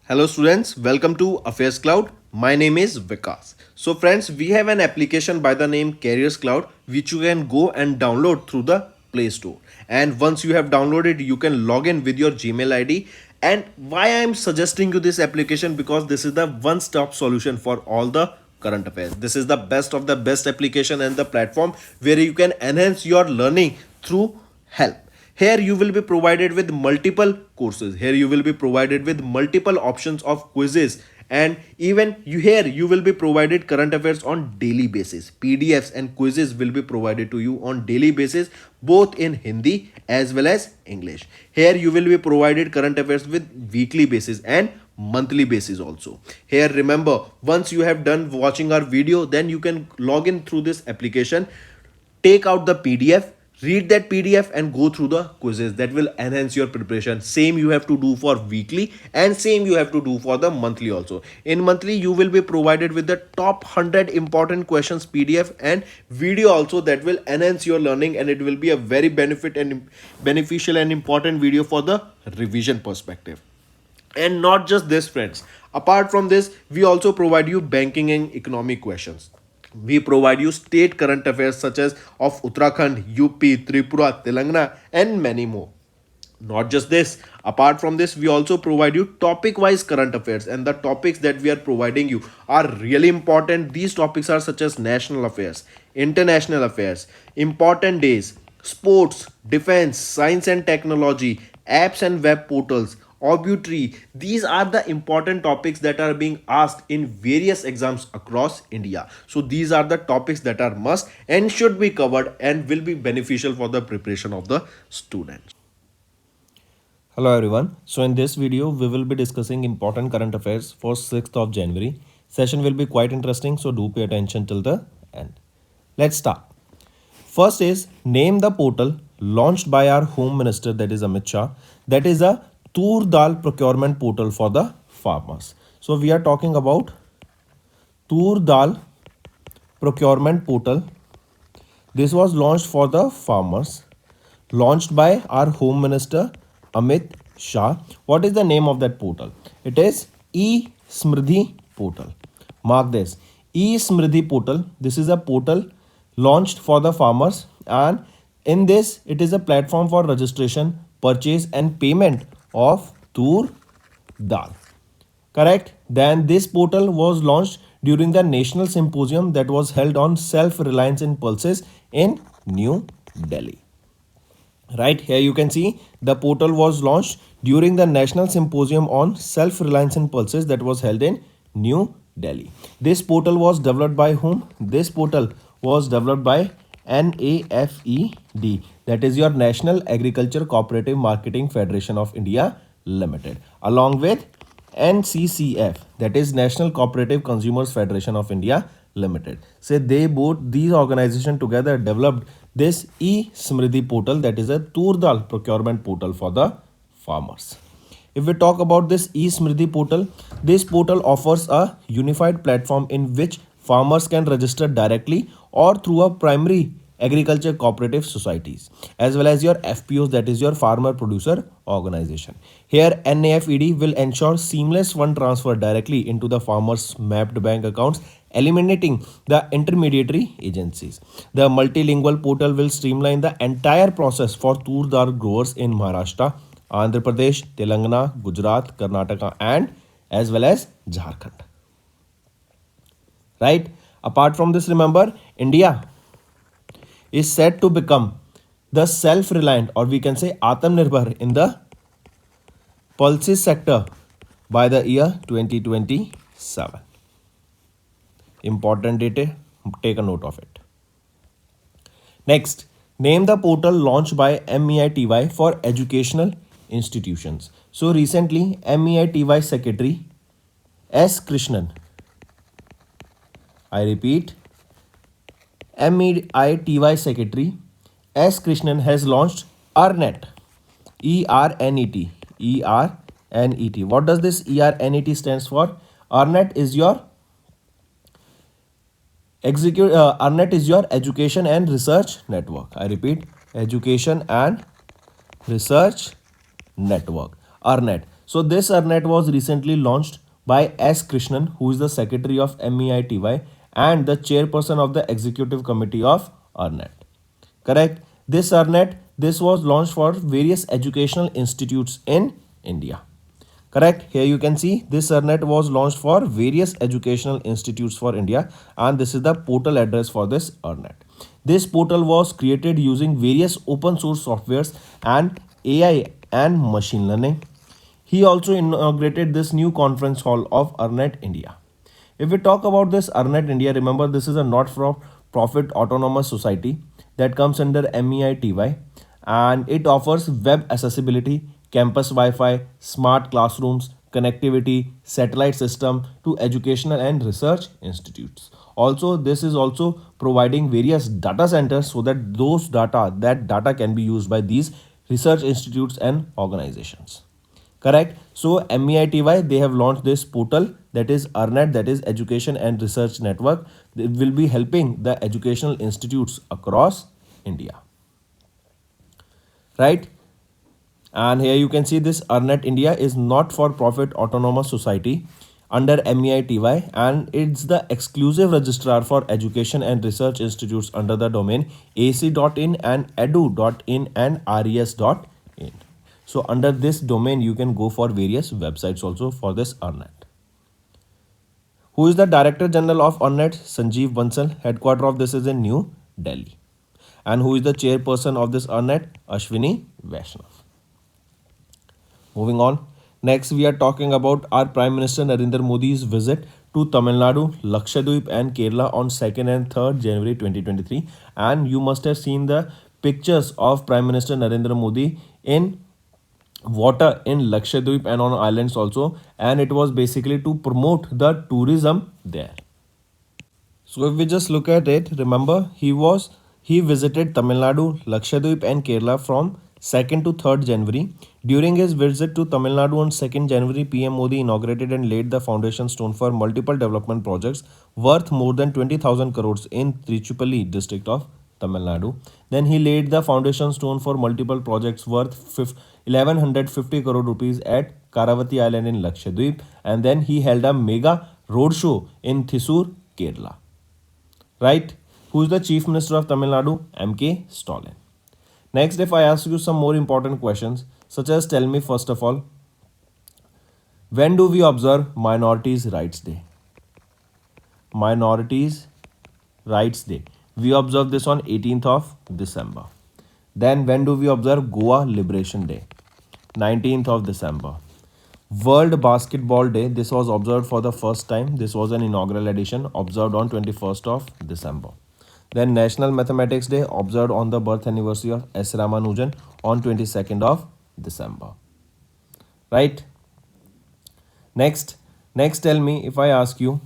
Hello students, welcome to Affairscloud. My name is Vikas. So friends, we have an application by the name Careers Cloud which you can go and download through the Play Store. And once you have downloaded, you can log in with your Gmail ID. And why I am suggesting you this application, because this is the one-stop solution for all the current affairs. This is the best of the best application and the platform where you can enhance your learning through help. Here you will be provided with multiple courses. Here you will be provided with multiple options of quizzes, and even you will be provided current affairs on daily basis. PDFs and quizzes will be provided to you on daily basis, both in Hindi as well as English. Here you will be provided current affairs with weekly basis and monthly basis also. Here remember, once you have done watching our video, then you can log in through this application, take out the PDF, read that PDF and go through the quizzes. That will enhance your preparation. Same you have to do for weekly and same you have to do for the monthly also. In monthly you will be provided with the top 100 important questions PDF and video also, that will enhance your learning, and it will be a very beneficial and important video for the revision perspective. And not just this friends, apart from this we also provide you banking and economic questions. We provide you state current affairs such as of Uttarakhand, UP, Tripura, Telangana and many more. Not just this, apart from this we also provide you topic wise current affairs, and the topics that we are providing you are really important. These topics are such as national affairs, international affairs, important days, sports, defense, science and technology, apps and web portals, obituary. These are the important topics that are being asked in various exams across India. So these are the topics that are must and should be covered and will be beneficial for the preparation of the students. Hello everyone. So in this video, we will be discussing important current affairs for 6th of January. Session will be quite interesting, so do pay attention till the end. Let's start. First is name the portal launched by our Home Minister, that is Amit Shah. That is a Tur Dal procurement portal for the farmers. So we are talking about Tur Dal procurement portal. This was launched for the farmers, launched by our Home Minister Amit Shah. What is the name of that portal? It is E-Smriddhi portal. Mark this, E-Smriddhi portal. This is a portal launched for the farmers, and in this it is a platform for registration, purchase and payment of Tur Dal. Correct? Then this portal was launched during the National Symposium that was held on self-reliance in pulses in New Delhi. Right here you can see the portal was launched during the National Symposium on Self-Reliance in Pulses that was held in New Delhi. This portal was developed by whom? This portal was developed by NAFED, that is your National Agriculture Cooperative Marketing Federation of India Limited, along with NCCF, that is National Cooperative Consumers Federation of India Limited. So they both, these organizations together developed this E-Smriddhi portal, that is a Tur Dal procurement portal for the farmers. If we talk about this E-Smriddhi portal, this portal offers a unified platform in which farmers can register directly or through a primary agriculture cooperative societies, as well as your FPOs, that is your farmer producer organization. Here NAFED will ensure seamless fund transfer directly into the farmers' mapped bank accounts, eliminating the intermediary agencies. The multilingual portal will streamline the entire process for Tur Dal growers in Maharashtra, Andhra Pradesh, Telangana, Gujarat, Karnataka and as well as Jharkhand. Right? Apart from this, remember, India is set to become the self-reliant, or we can say Atmanirbhar, in the pulses sector by the year 2027. Important data, take a note of it. Next, name the portal launched by MEITY for educational institutions. So recently, MEITY Secretary S. Krishnan, I repeat, MEITY Secretary S. Krishnan has launched ERNET. ERNET. ERNET. What does this ERNET stands for? ERNET is your ERNET is your Education and Research Network. I repeat, Education and Research Network. ERNET. So this EarNet was recently launched by S. Krishnan, who is the secretary of MEITY and the chairperson of the executive committee of EarNet. Correct? This EarNet, this was launched for various educational institutes in India. Correct? Here you can see this EarNet was launched for various educational institutes for India, and this is the portal address for this EarNet. This portal was created using various open source softwares and AI and machine learning. He also inaugurated this new conference hall of EarNet India. If we talk about this EarNet India, remember this is a not-for-profit autonomous society that comes under MEITY, and it offers web accessibility, campus Wi-Fi, smart classrooms, connectivity, satellite system to educational and research institutes. Also, this is also providing various data centers so that that data can be used by these research institutes and organizations. Correct? So MEITY, they have launched this portal, that is EarNet, that is Education and Research Network. It will be helping the educational institutes across India. Right? And here you can see this EarNet India is not for profit autonomous society under MEITY, and it's the exclusive registrar for education and research institutes under the domain ac.in and edu.in and res.in. So under this domain you can go for various websites also for this EarNet. Who is the Director General of EarNet? Sanjeev Bansal. Headquarter of this is in New Delhi. And who is the chairperson of this EarNet? Ashwini Vaishnav. Moving on. Next, we are talking about our Prime Minister Narendra Modi's visit to Tamil Nadu, Lakshadweep and Kerala on 2nd and 3rd January 2023. And you must have seen the pictures of Prime Minister Narendra Modi in water in Lakshadweep and on islands also. And it was basically to promote the tourism there. So if we just look at it, remember he visited Tamil Nadu, Lakshadweep and Kerala from 2nd to 3rd January. During his visit to Tamil Nadu on 2nd January, PM Modi inaugurated and laid the foundation stone for multiple development projects worth more than 20,000 crores in Trichupalli district of Tamil Nadu. Then he laid the foundation stone for multiple projects worth 1150 crore rupees at Karavati Island in Lakshadweep. And then he held a mega roadshow in Thrissur, Kerala. Right? Who is the Chief Minister of Tamil Nadu? M.K. Stalin. Next, if I ask you some more important questions, such as tell me first of all, when do we observe Minorities' Rights Day? Minorities' Rights Day. We observe this on 18th of December. Then when do we observe Goa Liberation Day? 19th of December. World Basketball Day. This was observed for the first time. This was an inaugural edition observed on 21st of December. Then National Mathematics Day observed on the birth anniversary of S. Ramanujan on 22nd of December. Right? Next tell me if I ask you,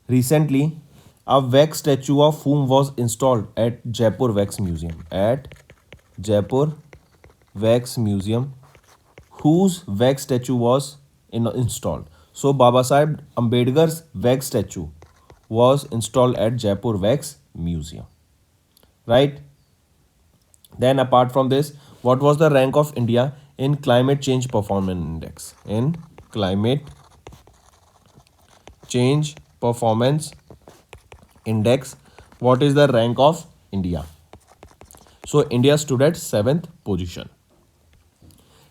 recently a wax statue of whom was installed at Jaipur Wax Museum? At Jaipur Wax Museum, whose wax statue was installed? So Baba Sahib Ambedkar's wax statue was installed at Jaipur Wax Museum. Right? Then apart from this, what was the rank of India in Climate Change Performance Index? In Climate Change Performance Index, what is the rank of India? So India stood at 7th position.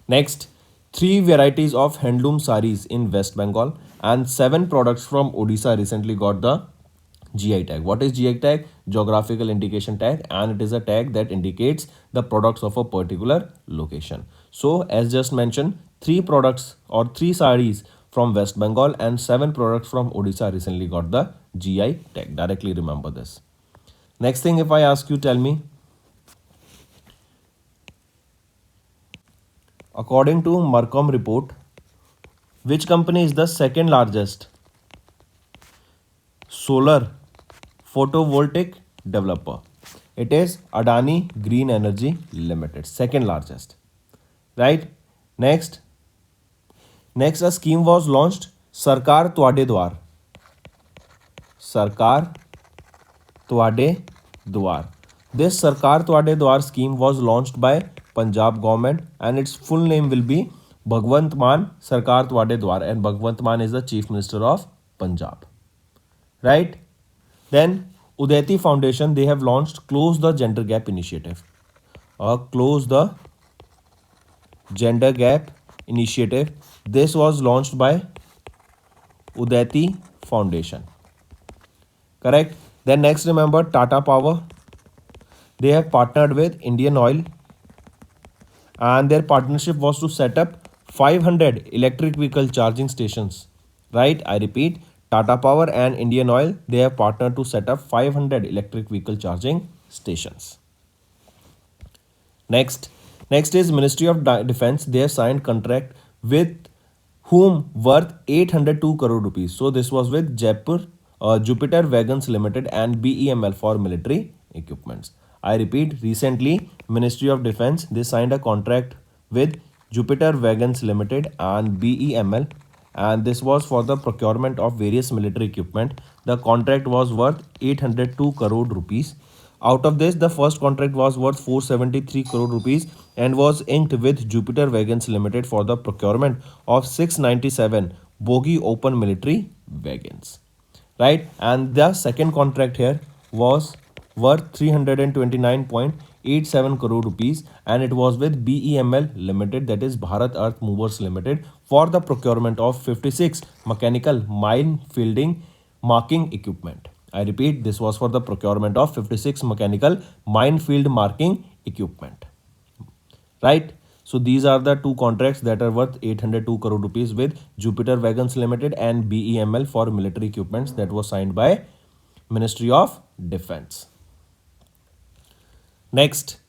Next, 3 varieties of handloom saris in West Bengal and 7 products from Odisha recently got the GI tag. What is GI tag? Geographical indication tag, and it is a tag that indicates the products of a particular location. So as just mentioned, 3 products or 3 saris from West Bengal and 7 products from Odisha recently got the GI tag. Directly remember this. Next thing, if I ask you, tell me, according to Marcom report, which company is the second largest solar photovoltaic developer? It is Adani Green Energy Limited, second largest. Right? Next, a scheme was launched, Sarkar Tuade Dwar. Sarkar Tuade Dwar. This Sarkar Tuade Dwar scheme was launched by Punjab government, and its full name will be Bhagwant Maan Sarkar Twade Dwar, and Bhagwant Maan is the Chief Minister of Punjab. Right? Then Udeti Foundation, they have launched Close the Gender Gap Initiative. Close the Gender Gap Initiative. This was launched by Udeti Foundation. Correct? Then next, remember Tata Power. They have partnered with Indian Oil, and their partnership was to set up 500 electric vehicle charging stations. Right? I repeat, Tata Power and Indian Oil, they have partnered to set up 500 electric vehicle charging stations. Next is Ministry of Defense. They have signed contract with whom worth 802 crore rupees. So this was with Jupiter Wagons Limited and BEML for military equipments. I repeat, recently Ministry of Defense, they signed a contract with Jupiter Wagons Limited and BEML, and this was for the procurement of various military equipment. The contract was worth 802 crore rupees. Out of this, the first contract was worth 473 crore rupees and was inked with Jupiter Wagons Limited for the procurement of 697 bogie open military wagons. Right? And the second contract here was worth 329.87 crore rupees, and it was with BEML Limited, that is Bharat Earth Movers Limited, for the procurement of 56 mechanical mine fielding marking equipment. I repeat, this was for the procurement of 56 mechanical minefield marking equipment. Right? So these are the two contracts that are worth 802 crore rupees with Jupiter Wagons Limited and BEML for military equipments, that was signed by Ministry of Defense. Next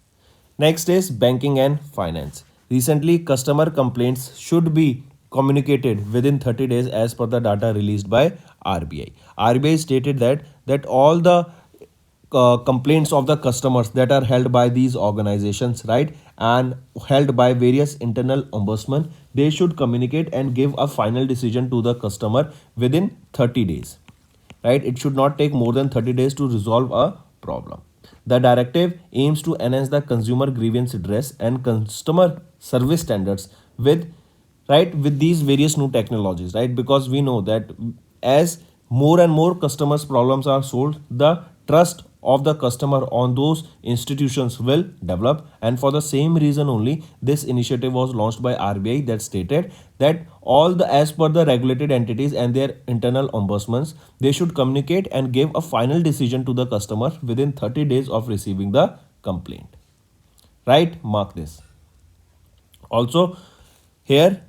is banking and finance. Recently, customer complaints should be communicated within 30 days as per the data released by RBI. RBI stated that all the complaints of the customers that are held by these organizations, right, and held by various internal ombudsman, they should communicate and give a final decision to the customer within 30 days. Right? It should not take more than 30 days to resolve a problem. The directive aims to enhance the consumer grievance redress and customer service standards with these various new technologies, right? Because we know that as more and more customers' problems are solved, the trust of the customer on those institutions will develop, and for the same reason only this initiative was launched by RBI, that stated that all the, as per the regulated entities and their internal ombudsmans, they should communicate and give a final decision to the customer within 30 days of receiving the complaint. Right? Mark this. Also, here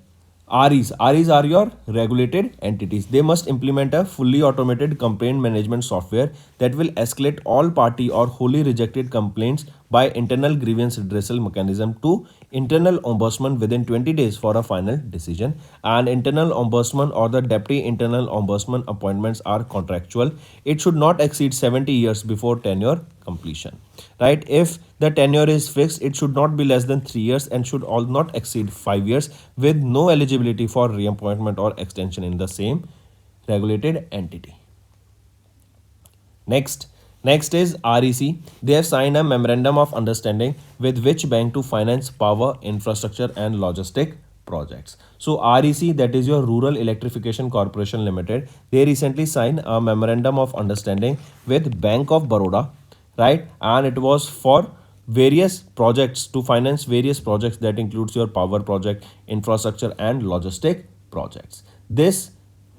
REs are your regulated entities. They must implement a fully automated complaint management software that will escalate all party or wholly rejected complaints by internal grievance redressal mechanism to internal ombudsman within 20 days for a final decision. And internal ombudsman or the deputy internal ombudsman appointments are contractual. It should not exceed 70 years before tenure completion. Right? If the tenure is fixed, it should not be less than 3 years and should all not exceed 5 years, with no eligibility for reappointment or extension in the same regulated entity. Next is REC. They have signed a memorandum of understanding with which bank to finance power, infrastructure and logistic projects. So REC, that is your Rural Electrification Corporation Limited, they recently signed a memorandum of understanding with Bank of Baroda, right? And it was for various projects, to finance various projects that includes your power project, infrastructure and logistic projects. This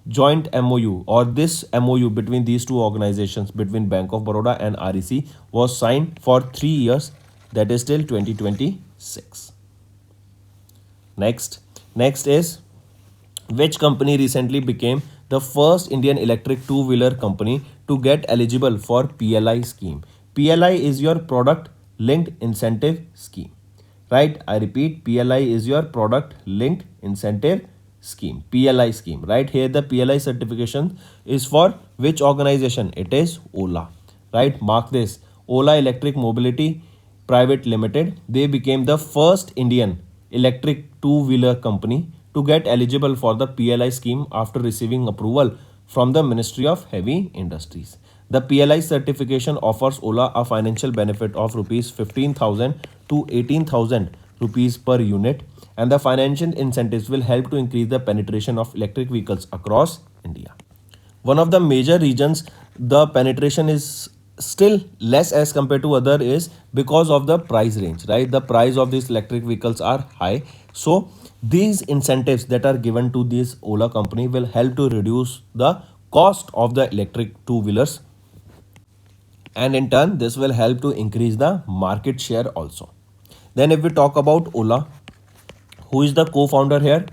joint MOU or this MOU between these two organizations, between Bank of Baroda and REC, was signed for 3 years, that is till 2026. Next is, which company recently became the first Indian electric two-wheeler company to get eligible for PLI scheme. PLI is your product linked incentive scheme, right? I repeat, PLI is your product linked incentive scheme, PLI scheme. Right here, the PLI certification is for which organization? It is Ola. Right? Mark this. Ola Electric Mobility Private Limited, they became the first Indian electric two-wheeler company to get eligible for the PLI scheme after receiving approval from the Ministry of Heavy Industries. The PLI certification offers Ola a financial benefit of rupees 15,000 to 18,000 rupees per unit, and the financial incentives will help to increase the penetration of electric vehicles across India. One of the major reasons the penetration is still less as compared to other is because of the price range, right? The price of these electric vehicles are high, so these incentives that are given to this Ola company will help to reduce the cost of the electric two wheelers, and in turn this will help to increase the market share also. Then if we talk about Ola, who is the co-founder here?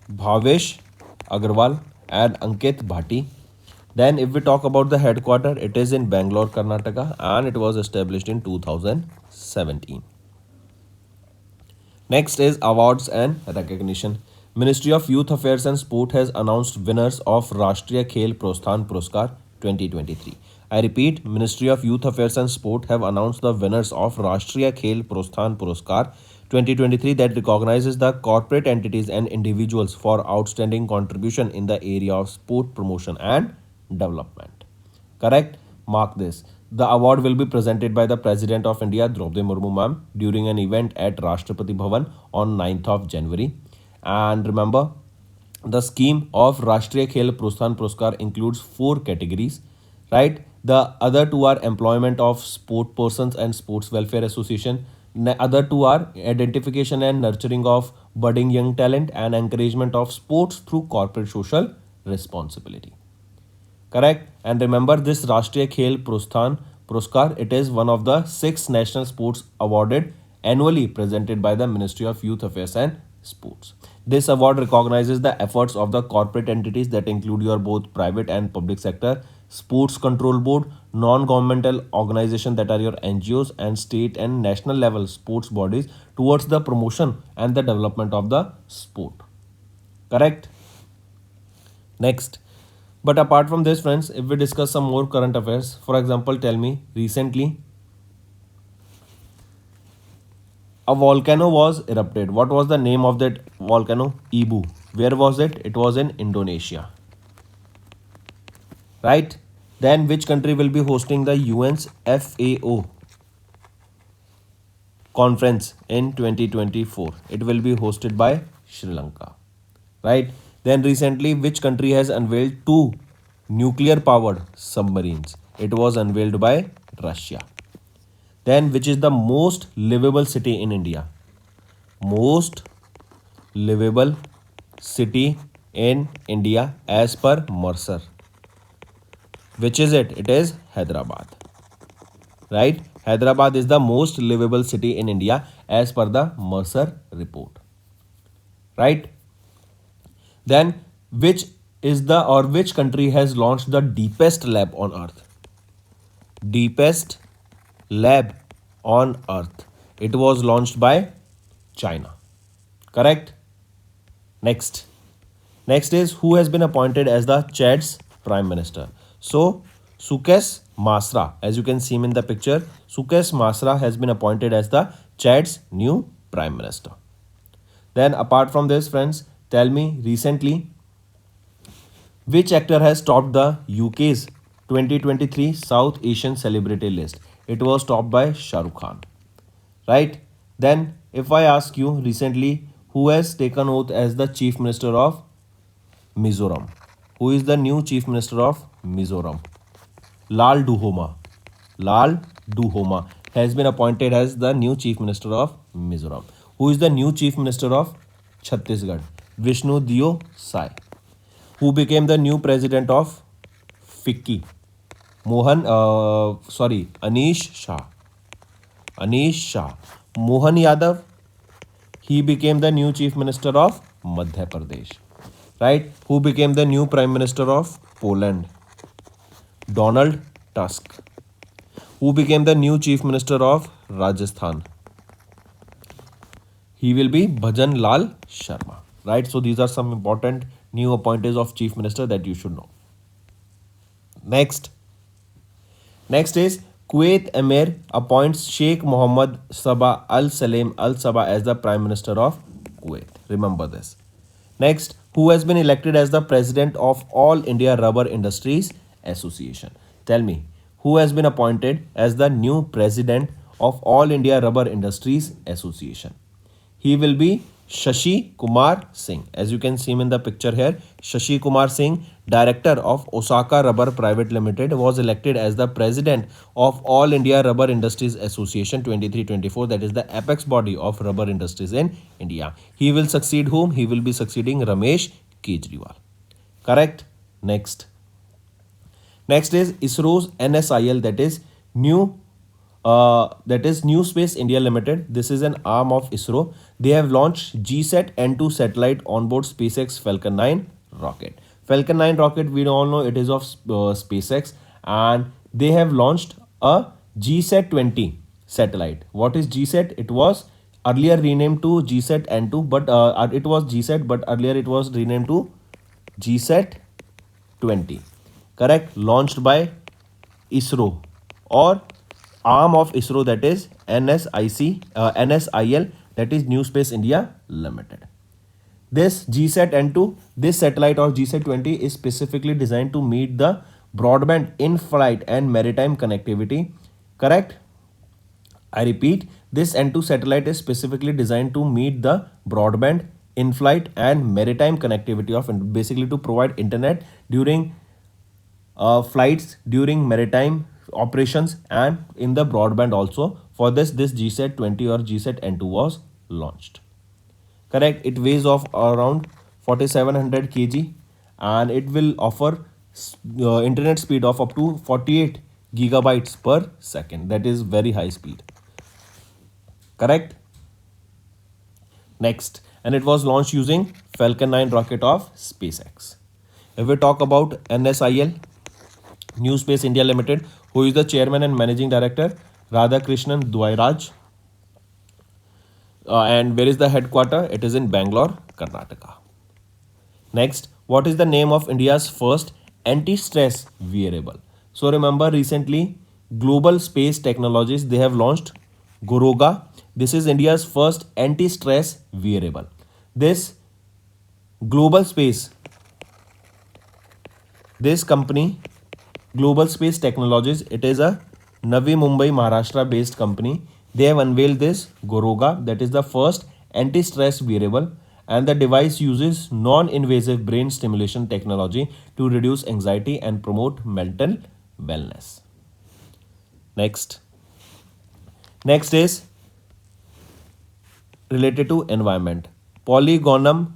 Bhavesh Agarwal and Ankit Bhati. Then if we talk about the headquarter, it is in Bangalore, Karnataka, and it was established in 2017. Next is awards and recognition. Ministry of Youth Affairs and Sport has announced winners of Rashtriya Khel Prosthan Puraskar 2023. I repeat, Ministry of Youth Affairs and Sport have announced the winners of Rashtriya Khel Prosthan Puraskar 2023 that recognizes the corporate entities and individuals for outstanding contribution in the area of sport promotion and development. Correct? Mark this. The award will be presented by the President of India, Draupadi Murmu ma'am, during an event at Rashtrapati Bhavan on 9th of January. And remember, the scheme of Rashtriya Khel Protsahan Puraskar includes 4 categories, right? The other 2 are employment of sport persons and sports welfare association. Other 2 are identification and nurturing of budding young talent and encouragement of sports through corporate social responsibility. Correct? And remember this Rashtriya Khel Protsahan Puraskar, it is one of the 6 national sports awarded annually presented by the Ministry of Youth Affairs and Sports. This award recognizes the efforts of the corporate entities that include your both private and public sector, sports control board, non-governmental organizations that are your NGOs, and state and national level sports bodies towards the promotion and the development of the sport. Correct? Next. But apart from this, friends, if we discuss some more current affairs, for example, tell me recently a volcano was erupted. What was the name of that volcano? Ibu. Where was it? It was in Indonesia. Right? Then which country will be hosting the UN's FAO conference in 2024? It will be hosted by Sri Lanka. Right? Then recently, which country has unveiled 2 nuclear powered submarines? It was unveiled by Russia. Then which is the most livable city in India? Most livable city in India as per Mercer. Which is it? It is Hyderabad. Right? Hyderabad is the most livable city in India as per the Mercer report. Right? Then which is the or which country has launched the deepest lab on earth? Deepest lab on earth. It was launched by China. Correct? Next. Next is who has been appointed as the Chad's Prime Minister. So Sukesh Masra, as you can see him in the picture, Sukesh Masra has been appointed as the Chad's new Prime Minister. Then apart from this, friends, tell me recently which actor has topped the UK's 2023 South Asian Celebrity list? It was topped by Shah Rukh Khan. Right? Then if I ask you recently who has taken oath as the Chief Minister of Mizoram? Who is the new Chief Minister of Mizoram? Lal Duhoma. Lal Duhoma has been appointed as the new Chief Minister of Mizoram. Who is the new Chief Minister of Chhattisgarh? Vishnu Dio Sai. Who became the new President of FICCI? Anish Shah. Anish Shah. Mohan Yadav, he became the new Chief Minister of Madhya Pradesh. Right? Who became the new Prime Minister of Poland? Donald Tusk. Who became the new Chief Minister of Rajasthan? He will be Bhajan Lal Sharma. Right? So these are some important new appointees of Chief Minister that you should know. Next is Kuwait Emir appoints Sheikh Mohammed Sabah Al Salem Al Sabah as the Prime Minister of Kuwait. Remember this. Next, who has been elected as the President of All India Rubber Industries Association? Tell me, who has been appointed as the new President of All India Rubber Industries Association? he will be Shashi Kumar Singh. As you can see him in the picture here, Shashi Kumar Singh, director of Osaka Rubber Private Limited, was elected as the president of All India Rubber Industries Association 23-24, that is the apex body of rubber industries in India. He will succeed whom? He will be succeeding Ramesh Kejriwal. Correct? Next is ISRO's NSIL, that is New Space India Limited. This is an arm of ISRO. They have launched GSAT N2 satellite onboard SpaceX Falcon 9 rocket. Falcon 9 rocket, we all know it is of SpaceX, and they have launched a GSAT 20 satellite. What is GSAT? It was earlier renamed to GSAT N2, but it was GSAT, but earlier it was renamed to GSAT 20. Correct? Launched by ISRO or arm of ISRO, that is NSIL, that is New Space India Limited. This GSAT N2, this satellite or GSAT 20 is specifically designed to meet the broadband in-flight and maritime connectivity. Correct? I repeat, this N2 satellite is specifically designed to meet the broadband in-flight and maritime connectivity of, basically to provide internet during flights, during maritime operations, and in the broadband also. For this GSAT 20 or GSAT N2 was launched. Correct? It weighs of around 4700 kg, and it will offer internet speed of up to 48 gigabytes per second. That is very high speed. Correct? Next, and it was launched using Falcon 9 rocket of SpaceX. If we talk about NSIL, New Space India Limited, who is the chairman and managing director? Radhakrishnan Dwairaj. And where is the headquarter? It is in Bangalore, Karnataka. Next, what is the name of India's first anti-stress wearable? So remember, recently Global Space Technologies, they have launched Goroga. This is India's first anti-stress wearable. This Global Space, this company, Global Space Technologies, it is a Navi Mumbai, Maharashtra based company. They have unveiled this Goroga, that is the first anti-stress wearable, and the device uses non-invasive brain stimulation technology to reduce anxiety and promote mental wellness. Next is related to environment. Polygonum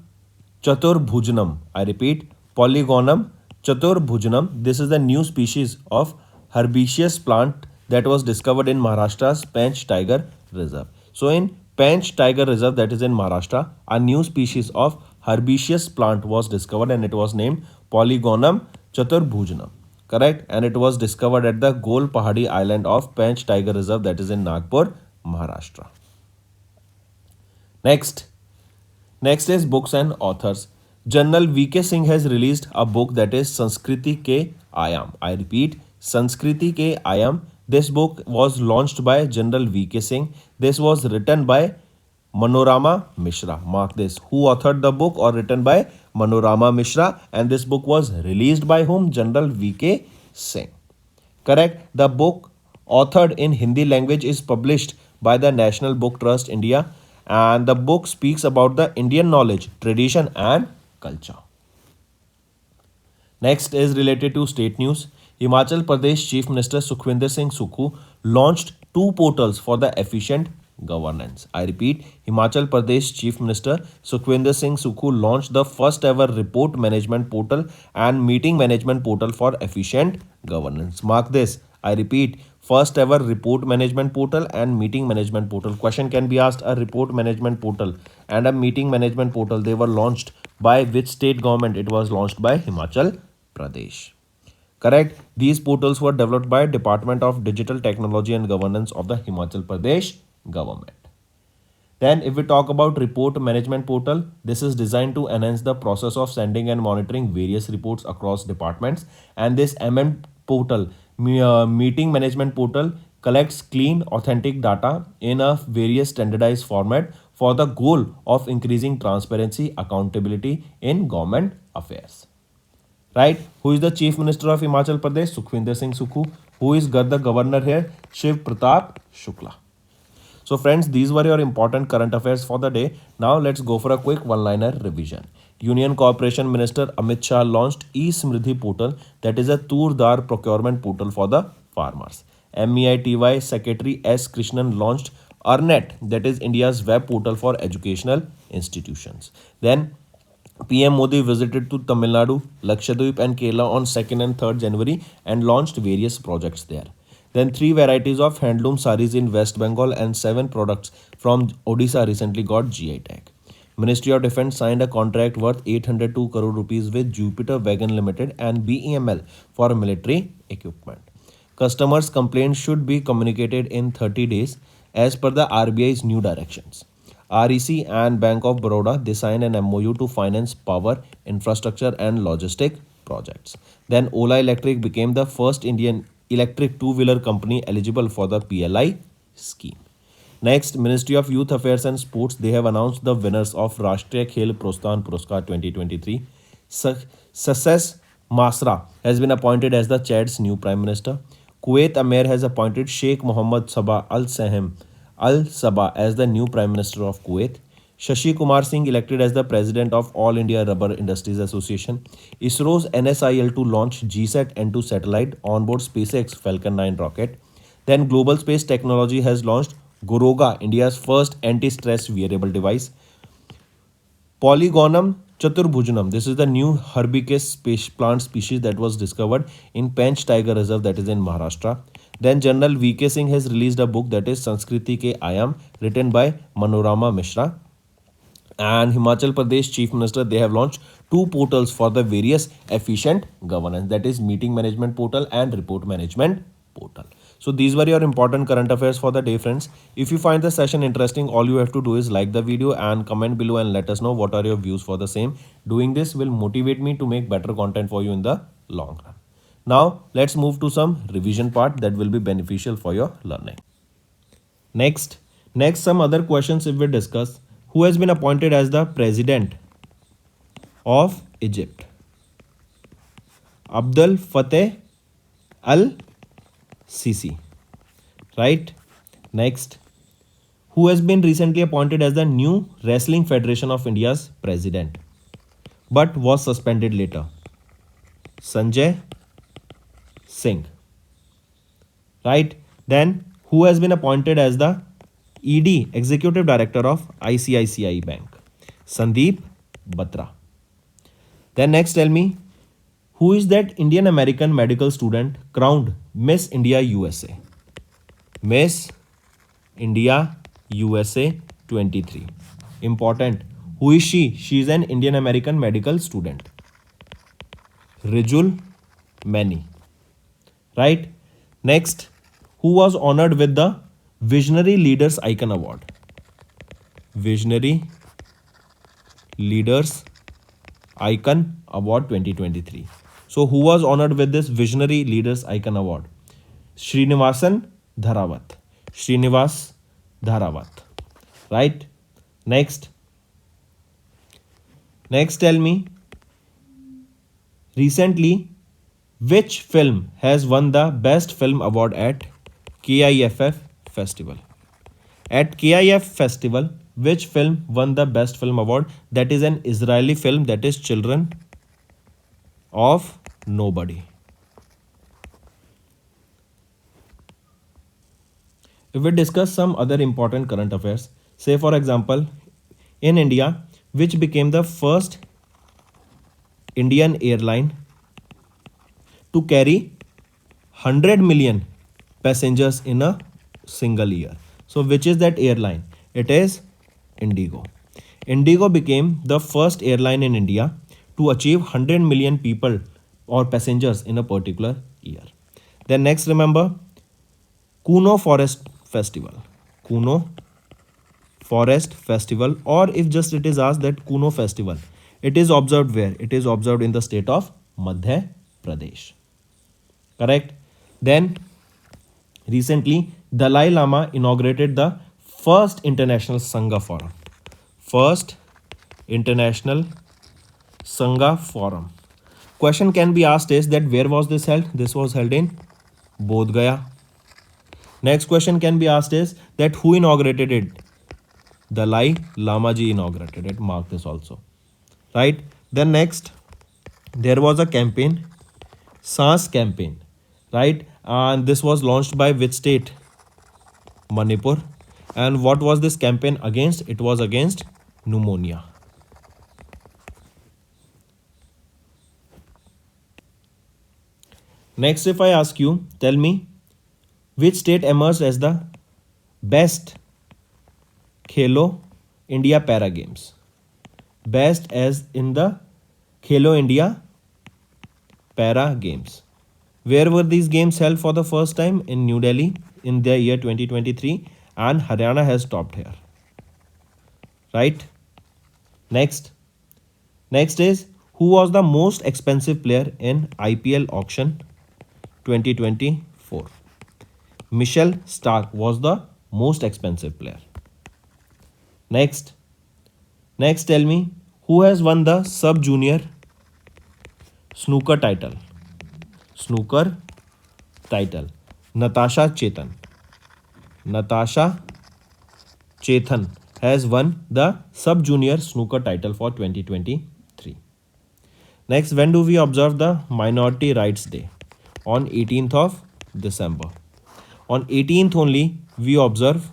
chaturbhujanam. I repeat, Polygonum chaturbhujanam. This is the new species of herbaceous plant that was discovered in Maharashtra's Panch Tiger Reserve. So in Panch Tiger Reserve, that is in Maharashtra, a new species of herbaceous plant was discovered, and it was named Polygonum chaturbhujanam. Correct? And it was discovered at the Gol Pahadi island of Panch Tiger Reserve, that is in Nagpur, Maharashtra. Next is books and authors. General VK Singh has released a book, that is Sanskriti Ke Aayam. I repeat, Sanskriti Ke Aayam. This book was launched by General VK Singh. This was written by Manorama Mishra. Mark this. Who authored the book or written by Manorama Mishra? And this book was released by whom? General VK Singh. Correct? The book authored in Hindi language is published by the National Book Trust India, and the book speaks about the Indian knowledge, tradition and culture. Next is related to state news. Himachal Pradesh Chief Minister Sukhwinder Singh Sukhu launched 2 portals for the efficient governance. I repeat, Himachal Pradesh Chief Minister Sukhwinder Singh Sukhu launched the first ever report management portal and meeting management portal for efficient governance. Mark this. I repeat, first ever report management portal and meeting management portal. Question can be asked, a report management portal and a meeting management portal, they were launched by which state government? It was launched by Himachal Pradesh. Correct? These portals were developed by Department of Digital Technology and Governance of the Himachal Pradesh government. Then if we talk about report management portal, this is designed to enhance the process of sending and monitoring various reports across departments. And this portal, meeting management portal, collects clean, authentic data in a various standardized format for the goal of increasing transparency, accountability in government affairs. Right? Who is the Chief Minister of Himachal Pradesh? Sukhwinder Singh Sukhu. Who is the governor here? Shiv Pratap Shukla. So friends, these were your important current affairs for the day. Now let's go for a quick one-liner revision. Union Corporation Minister Amit Shah launched e-Smriddhi portal, that is a Turdar procurement portal for the farmers. MEITY Secretary S. Krishnan launched Arnet, that is India's web portal for educational institutions. Then PM Modi visited to Tamil Nadu, Lakshadweep and Kerala on 2nd and 3rd January and launched various projects there. Then 3 varieties of handloom saris in West Bengal and 7 products from Odisha recently got GI tag. Ministry of Defence signed a contract worth 802 crore rupees with Jupiter Wagon Limited and BEML for military equipment. Customers' complaints should be communicated in 30 days as per the RBI's new directions. REC and Bank of Baroda, they signed an MOU to finance power, infrastructure and logistic projects. Then Ola Electric became the first Indian electric two-wheeler company eligible for the PLI scheme. Next, Ministry of Youth Affairs and Sports, they have announced the winners of Rashtriya Khel Protsahan Puraskar 2023. Success Masra has been appointed as the Chad's new Prime Minister. Kuwait Amir has appointed Sheikh Mohammed Sabah Al Sabah as the new Prime Minister of Kuwait. Shashi Kumar Singh elected as the President of All India Rubber Industries Association. ISRO's NSIL-2 launch GSAT-N2 satellite onboard SpaceX Falcon 9 rocket. Then Global Space Technology has launched Goroga, India's first anti-stress wearable device. Polygonum chaturbhujanum, this is the new herbaceous plant species that was discovered in Pench Tiger Reserve, that is in Maharashtra. Then General VK Singh has released a book, that is Sanskriti Ke Ayam, written by Manorama Mishra. And Himachal Pradesh Chief Minister, they have launched 2 portals for the various efficient governance, that is meeting management portal and report management portal. So these were your important current affairs for the day, friends. If you find the session interesting, all you have to do is like the video and comment below and let us know what are your views for the same. Doing this will motivate me to make better content for you in the long run. Now let's move to some revision part that will be beneficial for your learning. Next some other questions if we discuss. Who has been appointed as the President of Egypt? Abdel Fattah al-Sisi, right? Next, who has been recently appointed as the new Wrestling Federation of India's president but was suspended later? Sanjay Singh, right? Then who has been appointed as the ED, Executive Director of ICICI Bank? Sandeep Batra. Then next, tell me, who is that Indian American medical student crowned Miss India USA? Miss India USA 23. Important. Who is she? She is an Indian American medical student. Rijul Mani. Right? Next, who was honored with the Visionary Leaders Icon Award? Visionary Leaders Icon Award 2023. So who was honored with this Visionary Leaders Icon Award? Srinivasan Dharawat. Srinivas Dharawat. Right? Next, tell me, recently, which film has won the Best Film Award at KIFF Festival? At KIF Festival, which film won the Best Film Award? That is an Israeli film, that is Children of Nobody. If we discuss some other important current affairs, say for example, in India, which became the first Indian airline to carry 100 million passengers in a single year? So which is that airline? It is Indigo. Indigo became the first airline in India to achieve 100 million people or passengers in a particular year. Then next, remember Kuno Forest Festival. Kuno Forest Festival, or if just it is asked that Kuno Festival, it is observed where? It is observed in the state of Madhya Pradesh. Correct? Then recently Dalai Lama inaugurated the first International Sangha Forum. First International Sangha Forum. Question can be asked is that where was this held? This was held in Bodh Gaya. Next question can be asked is that who inaugurated it? Dalai Lama ji inaugurated it. Mark this also. Right? Then next, there was a campaign, SARS campaign. Right? And this was launched by which state? Manipur. And what was this campaign against? It was against pneumonia. Next, if I ask you, tell me which state emerged as the best Khelo India Para Games? Best as in the Khelo India Para Games. Where were these games held for the first time? In New Delhi in the year 2023, and Haryana has topped here. Right? Next. Next is who was the most expensive player in IPL auction 2024? Michelle Stark was the most expensive player. Next. Next, tell me who has won the sub junior snooker title? Snooker title. Natasha Chetan. Natasha Chethan has won the sub junior snooker title for 2023. Next, when do we observe the Minority Rights Day? On 18th of December. On 18th only we observe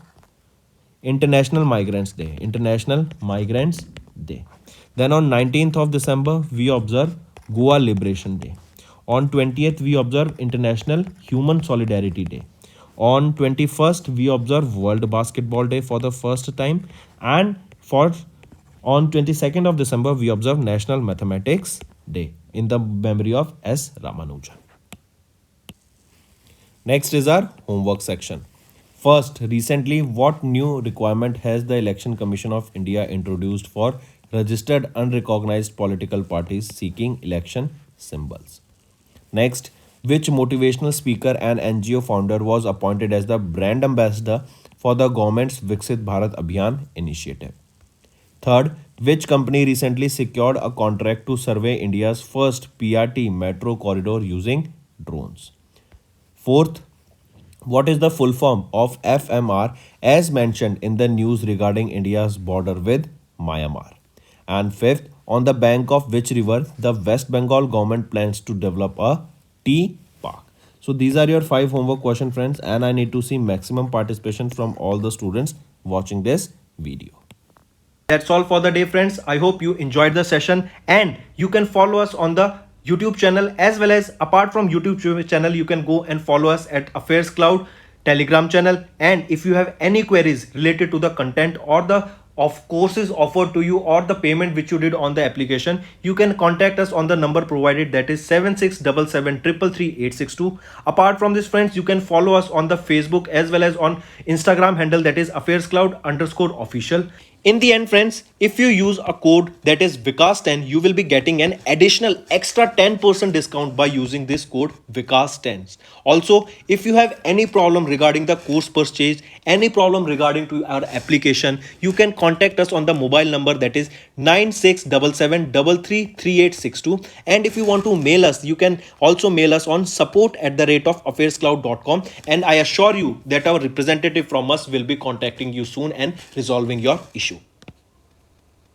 International Migrants Day. International Migrants Day. Then on 19th of December we observe Goa Liberation Day. On 20th we observe International Human Solidarity Day. On 21st we observe World Basketball Day for the first time, and on 22nd of December we observe National Mathematics Day in the memory of S. Ramanujan. Next is our homework section. First, recently, what new requirement has the Election Commission of India introduced for registered unrecognized political parties seeking election symbols? Next, which motivational speaker and NGO founder was appointed as the brand ambassador for the government's Viksit Bharat Abhiyan initiative? Third, which company recently secured a contract to survey India's first PRT metro corridor using drones? Fourth, what is the full form of FMR as mentioned in the news regarding India's border with Myanmar? And fifth, on the bank of which river the West Bengal government plans to develop a tea park? So these are your 5 homework questions, friends, and I need to see maximum participation from all the students watching this video. That's all for the day, friends. I hope you enjoyed the session, and you can follow us on the YouTube channel, as well as apart from YouTube channel, you can go and follow us at Affairscloud Telegram channel. And if you have any queries related to the content or the of courses offered to you or the payment which you did on the application, you can contact us on the number provided, that is 7677333862. Apart from this, friends, you can follow us on the Facebook as well as on Instagram handle, that is Affairscloud_official. In the end, friends, if you use a code that is Vikas10, you will be getting an additional extra 10% discount by using this code Vikas10. Also, if you have any problem regarding the course purchase, any problem regarding to our application, you can contact us on the mobile number, that is 9677333862. And if you want to mail us, you can also mail us on support@affairscloud.com, and I assure you that our representative from us will be contacting you soon and resolving your issue.